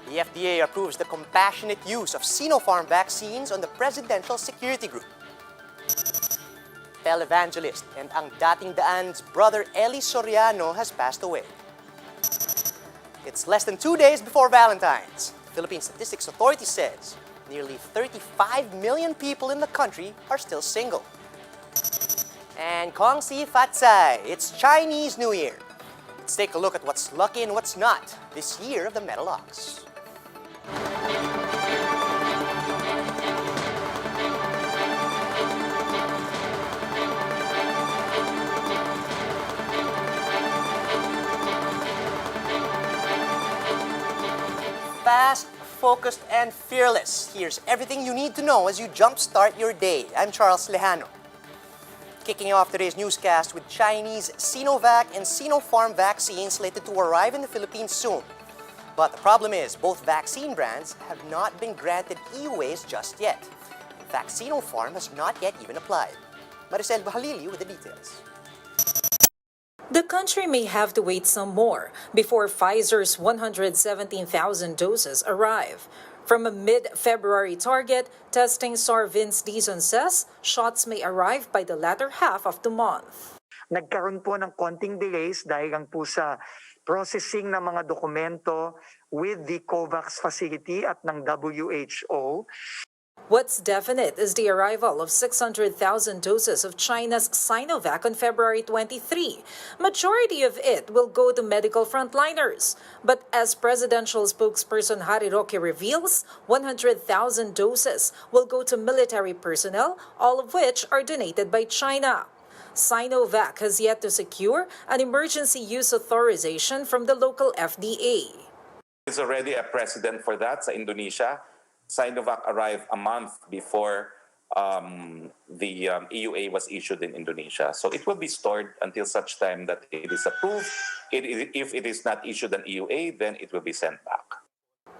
The FDA approves the compassionate use of Sinopharm vaccines on the Presidential Security Group. Televangelist and ang dating daan's brother Eli Soriano has passed away. It's less than 2 days before Valentine's. The Philippine Statistics Authority says nearly 35 million people in the country are still single. And Kong Si Fat Sai, it's Chinese New Year. Let's take a look at what's lucky and what's not this year of the metal ox. Fast, focused, and fearless. Here's everything you need to know as you jumpstart your day. I'm Charles Lejano. Kicking off today's newscast with Chinese Sinovac and Sinopharm vaccines slated to arrive in the Philippines soon. But the problem is, both vaccine brands have not been granted EUAs just yet. In fact, Sinopharm has not yet even applied. Maricel Bahalili with the details. The country may have to wait some more before Pfizer's 117,000 doses arrive. From a mid-February target, testing star Vince Dizon says shots may arrive by the latter half of the month. Nagkaroon po ng konting delays dahil lang po sa processing ng mga dokumento with the COVAX facility at ng WHO. What's definite is the arrival of 600,000 doses of China's Sinovac on February 23. Majority of it will go to medical frontliners. But as presidential spokesperson Harry Roque reveals, 100,000 doses will go to military personnel, all of which are donated by China. Sinovac has yet to secure an emergency use authorization from the local FDA. There's already a precedent for that sa Indonesia. Sinovac arrived a month before the EUA was issued in Indonesia. So it will be stored until such time that it is approved. If it is not issued an EUA, then it will be sent back.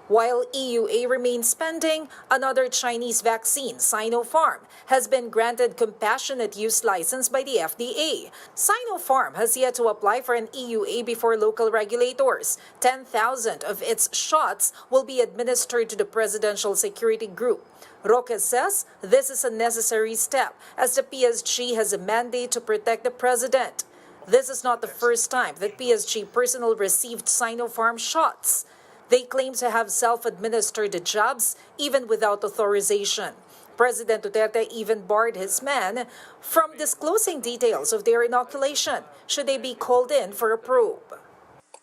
While EUA remains pending, another Chinese vaccine, Sinopharm, has been granted compassionate use license by the FDA. Sinopharm has yet to apply for an EUA before local regulators. 10,000 of its shots will be administered to the Presidential Security Group. Roque says this is a necessary step as the PSG has a mandate to protect the president. This is not the first time that PSG personnel received Sinopharm shots. They claim to have self-administered the jabs even without authorization. President Duterte even barred his men from disclosing details of their inoculation should they be called in for a probe.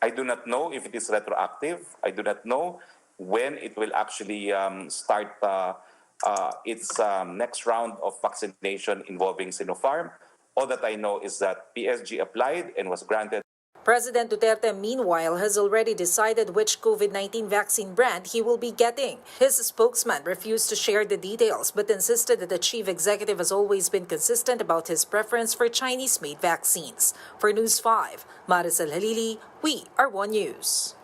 I do not know if it is retroactive. I do not know when it will actually start its next round of vaccination involving Sinopharm. All that I know is that PSG applied and was granted. President Duterte, meanwhile, has already decided which COVID-19 vaccine brand he will be getting. His spokesman refused to share the details but insisted that the chief executive has always been consistent about his preference for Chinese-made vaccines. For News 5, Maricel Halili, we are One News.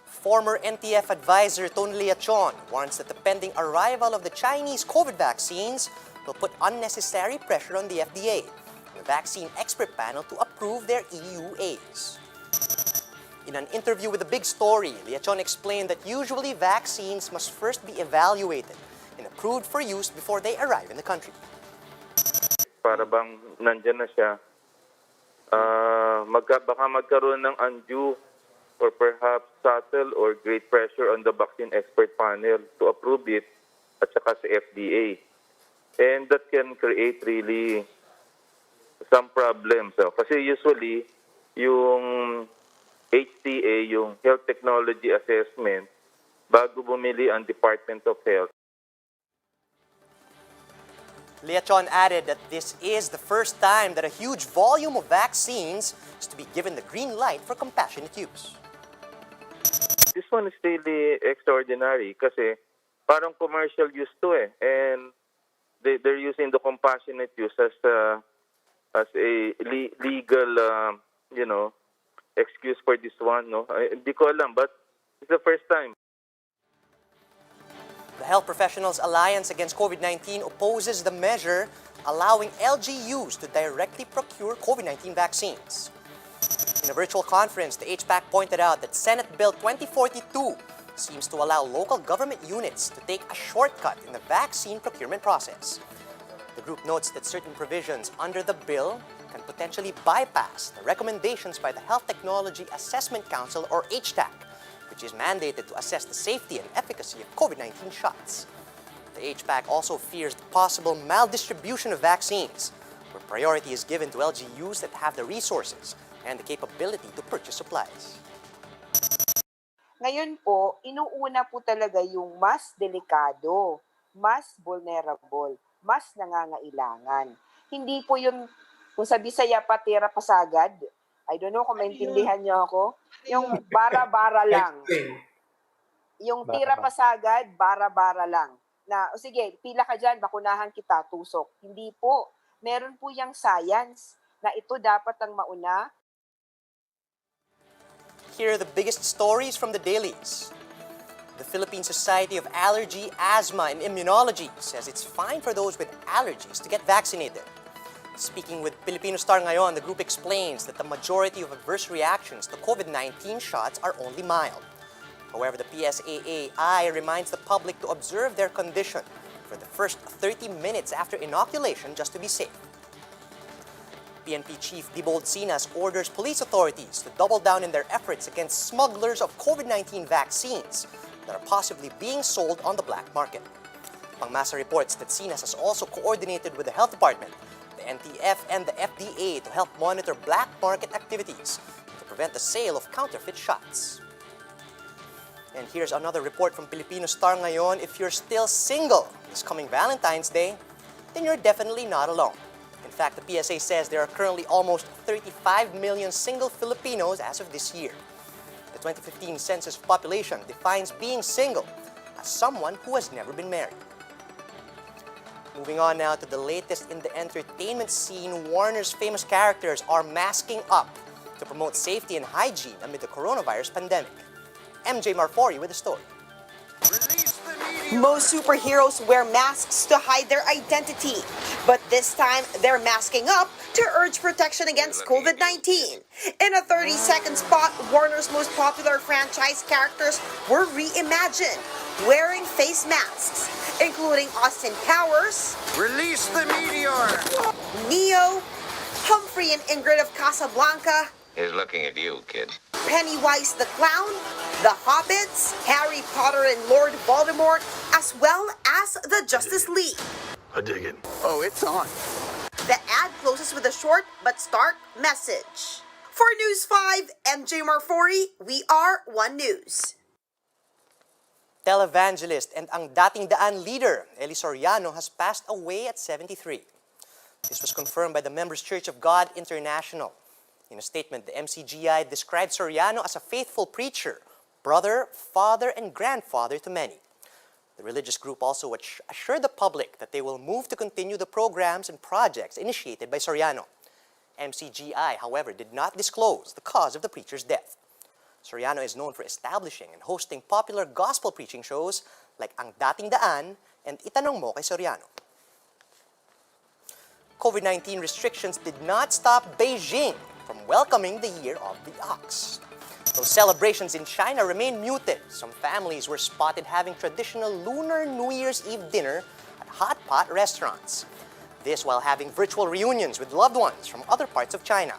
Former NTF advisor Tony Leachon warns that the pending arrival of the Chinese COVID vaccines will put unnecessary pressure on the FDA, the vaccine expert panel, to approve their EUAs. In an interview with The Big Story, Leachon explained that usually vaccines must first be evaluated and approved for use before they arrive in the country. Para bang nandyan na siya, baka magkaroon ng undue or perhaps subtle or great pressure on the vaccine expert panel to approve it at saka sa FDA. And that can create really some problems. Kasi usually, yung HTA, yung Health Technology Assessment, bago bumili ang Department of Health. Leachon added that this is the first time that a huge volume of vaccines is to be given the green light for compassionate use. This one is really extraordinary kasi parang commercial use to eh. And they're using the compassionate use as a legal, excuse for this one, no? Hindi ko alam, but it's the first time. The Health Professionals Alliance Against COVID-19 opposes the measure allowing LGUs to directly procure COVID-19 vaccines. In a virtual conference, the HPAC pointed out that Senate Bill 2042 seems to allow local government units to take a shortcut in the vaccine procurement process. The group notes that certain provisions under the bill can potentially bypass the recommendations by the Health Technology Assessment Council, or HTAC, which is mandated to assess the safety and efficacy of COVID-19 shots. The HPAC also fears the possible maldistribution of vaccines, where priority is given to LGUs that have the resources and the capability to purchase supplies. Ngayon po, inuuna po talaga yung mas delikado, mas vulnerable, mas nangangailangan. Hindi po yung, kung sa Bisaya patira pasagad, I don't know kung maintindihan niyo ako, yung bara-bara lang. Yung tira pasagad, bara-bara lang. Na, o sige, pila ka dyan, bakunahan kita, tusok. Hindi po. Meron po yung science na ito dapat ang mauna. Here are the biggest stories from the dailies. The Philippine Society of Allergy, Asthma, and Immunology says it's fine for those with allergies to get vaccinated. Speaking with Filipinos ngayon, the group explains that the majority of adverse reactions to COVID-19 shots are only mild. However, the PSAAI reminds the public to observe their condition for the first 30 minutes after inoculation just to be safe. PNP Chief Dibold Sinas orders police authorities to double down in their efforts against smugglers of COVID-19 vaccines that are possibly being sold on the black market. Pangmasa reports that Sinas has also coordinated with the Health Department, the NTF, and the FDA to help monitor black market activities to prevent the sale of counterfeit shots. And here's another report from Filipinos ngayon. If you're still single this coming Valentine's Day, then you're definitely not alone. In fact, the PSA says there are currently almost 35 million single Filipinos as of this year. The 2015 census population defines being single as someone who has never been married. Moving on now to the latest in the entertainment scene, Warner's famous characters are masking up to promote safety and hygiene amid the coronavirus pandemic. MJ Marfori with the story. Most superheroes wear masks to hide their identity, but this time they're masking up to urge protection against COVID-19. In a 30-second spot, Warner's most popular franchise characters were reimagined, wearing face masks, including Austin Powers, Release the meteor! Neo, Humphrey and Ingrid of Casablanca, He's looking at you, kid. Pennywise the Clown, the Hobbits, Harry Potter and Lord Voldemort, as well as the Justice League. I dig it. Oh, it's on. The ad closes with a short but stark message. For News 5, MJ Marfori, we are One News. Televangelist and ang dating daan leader, Eli Soriano, has passed away at 73. This was confirmed by the Members Church of God International. In a statement, the MCGI described Soriano as a faithful preacher, brother, father, and grandfather to many. The religious group also assured the public that they will move to continue the programs and projects initiated by Soriano. MCGI, however, did not disclose the cause of the preacher's death. Soriano is known for establishing and hosting popular gospel preaching shows like Ang Dating Daan and Itanong Mo kay Soriano. COVID-19 restrictions did not stop Beijing from welcoming the Year of the Ox. Though celebrations in China remain muted, some families were spotted having traditional Lunar New Year's Eve dinner at hot pot restaurants. This while having virtual reunions with loved ones from other parts of China.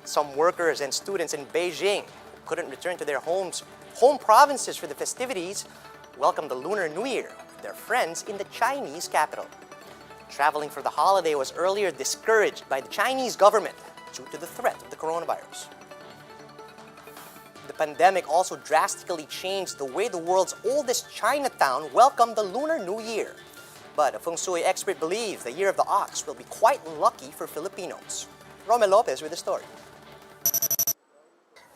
Some workers and students in Beijing who couldn't return to their home provinces for the festivities welcomed the Lunar New Year with their friends in the Chinese capital. Traveling for the holiday was earlier discouraged by the Chinese government due to the threat of the coronavirus. The pandemic also drastically changed the way the world's oldest Chinatown welcomed the Lunar New Year. But a feng shui expert believes the Year of the Ox will be quite lucky for Filipinos. Romel Lopez with the story.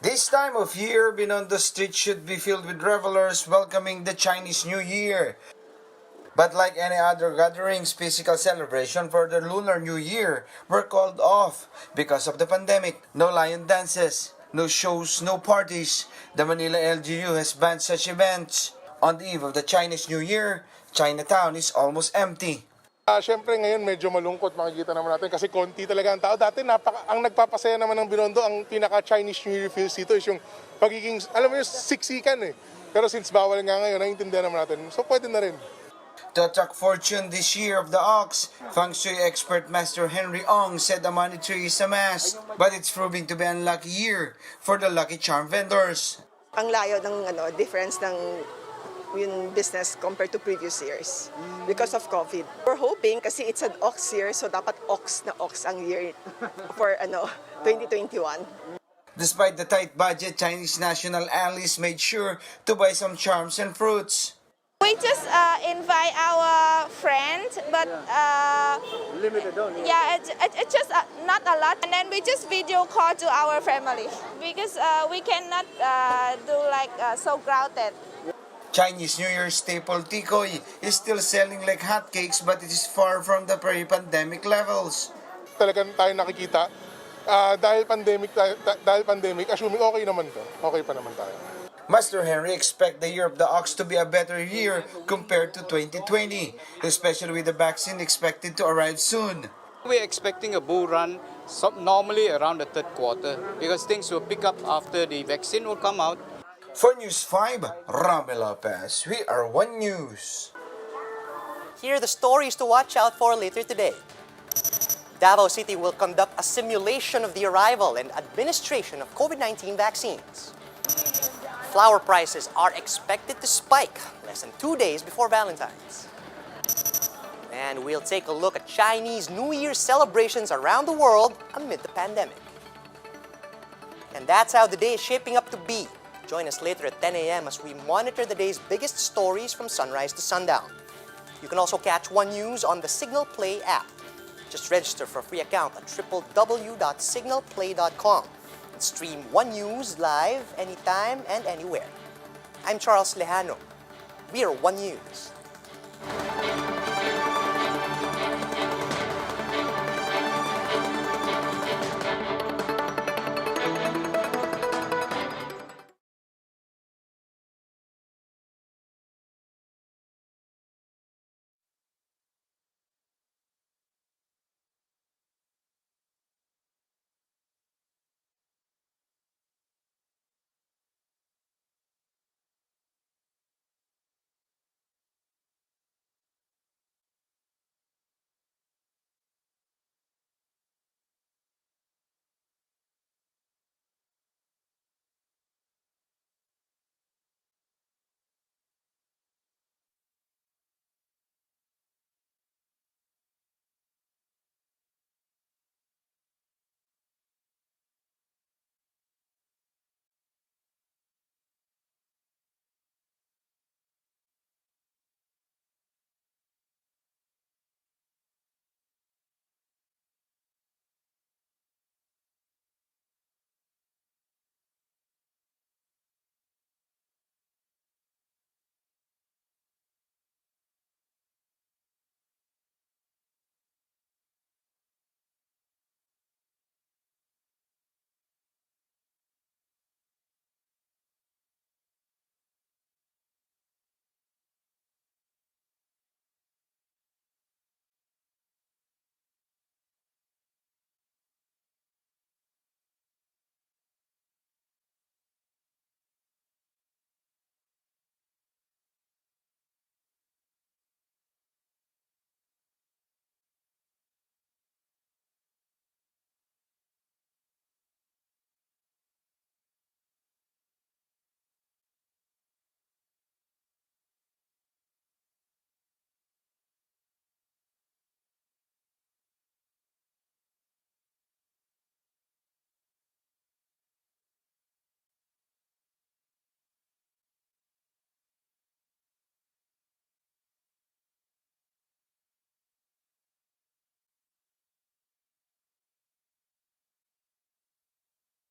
This time of year, Binondo Street should be filled with revelers welcoming the Chinese New Year. But like any other gatherings, physical celebration for the Lunar New Year were called off because of the pandemic. No lion dances, no shows, no parties. The Manila LGU has banned such events. On the eve of the Chinese New Year, Chinatown is almost empty. Siyempre ngayon medyo malungkot, makikita naman natin kasi konti talaga ang tao. Dati ang nagpapasaya naman ng Binondo, ang pinaka-Chinese New Year feels dito is yung pagiging, alam mo yung siksikan eh. Pero since bawal nga ngayon, naiintindihan naman natin. So pwede na rin. To attract fortune this year of the ox, Feng Shui expert Master Henry Ong said the money tree is a mess, but it's proving to be an unlucky year for the Lucky Charm vendors. Ang layo ng difference ng yung business compared to previous years because of COVID. We're hoping kasi it's an ox year, so dapat ox na ox ang year for 2021. Despite the tight budget, Chinese national allies made sure to buy some charms and fruits. We just invite our friends, but Limited only. yeah, it's just not a lot. And then we just video call to our family because we cannot do like so crowded. Chinese New Year staple tikoy is still selling like hotcakes, but it is far from the pre-pandemic levels. Talagang tayo nakikita, dahil pandemic, assuming okay naman to. Okay pa naman tayo. Master Henry expect the year of the ox to be a better year compared to 2020, especially with the vaccine expected to arrive soon. We're expecting a bull run normally around the third quarter because things will pick up after the vaccine will come out. For News 5, Rame Lopez, we are One News. Here are the stories to watch out for later today. Davao City will conduct a simulation of the arrival and administration of COVID-19 vaccines. Flower prices are expected to spike less than 2 days before Valentine's. And we'll take a look at Chinese New Year celebrations around the world amid the pandemic. And that's how the day is shaping up to be. Join us later at 10 a.m. as we monitor the day's biggest stories from sunrise to sundown. You can also catch One News on the Signal Play app. Just register for a free account at www.signalplay.com. Stream One News live anytime and anywhere. I'm Charles Lehano. We are One News.